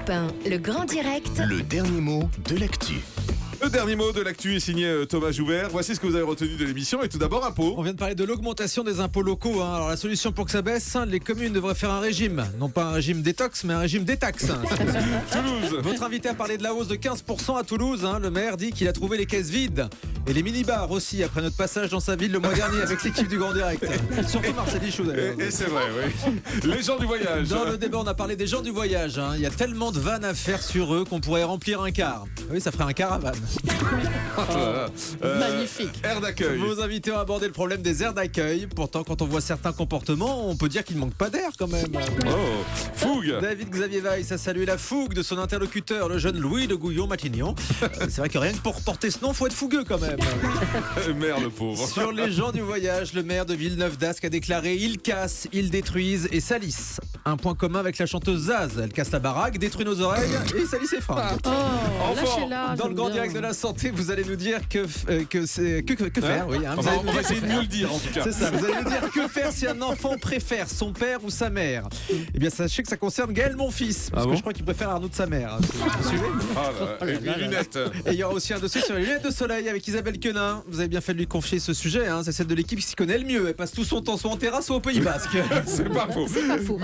Europe 1, le grand direct. Le dernier mot de l'actu. Le dernier mot de l'actu est signé Thomas Joubert. Voici ce que vous avez retenu de l'émission. Et tout d'abord, impôts. On vient de parler de l'augmentation des impôts locaux. Alors la solution pour que ça baisse, les communes devraient faire un régime. Non pas un régime détox, mais un régime détaxe. Toulouse. Votre invité a parlé de la hausse de 15% à Toulouse. Le maire dit qu'il a trouvé les caisses vides. Et les minibars aussi, après notre passage dans sa ville le mois dernier avec l'équipe du Grand Direct. Surtout Marcel Dichou d'ailleurs. Et c'est vrai, oui. Les gens du voyage. Dans le débat, on a parlé des gens du voyage. Il y a tellement de vannes à faire sur eux qu'on pourrait remplir un car. Oui, ça ferait un caravane. Magnifique. Aire d'accueil. Vos invités ont abordé le problème des aires d'accueil. Pourtant, quand on voit certains comportements, on peut dire qu'il ne manque pas d'air quand même. Oh, fougue. David Xavier Weiss a salué la fougue de son interlocuteur, le jeune Louis de Gouillon-Matignon. C'est vrai que rien que pour porter ce nom, faut être fougueux quand même. Mère, le pauvre. Sur les gens du voyage, le maire de Villeneuve-d'Ascq a déclaré: ils cassent, ils détruisent et salissent. Un point commun avec la chanteuse Zaz. Elle casse la baraque, détruit nos oreilles et salit ses fringues. Oh, lâchez-la. Dans le grand direct de la santé, vous allez nous dire que faire. Oui, On va essayer de mieux le dire en tout cas. C'est ça, vous allez nous dire que faire si un enfant préfère son père ou sa mère. Eh bien, sachez que ça concerne Gaël, mon fils, parce que je crois qu'il préfère Arnaud de sa mère. Vous suivez ? Les lunettes. Et il y aura aussi un dossier sur les lunettes de soleil avec Isabelle Quenin. Vous avez bien fait de lui confier ce sujet, c'est celle de l'équipe qui s'y connaît le mieux. Elle passe tout son temps soit en terrasse soit au Pays Basque. C'est pas faux. C'est pas faux.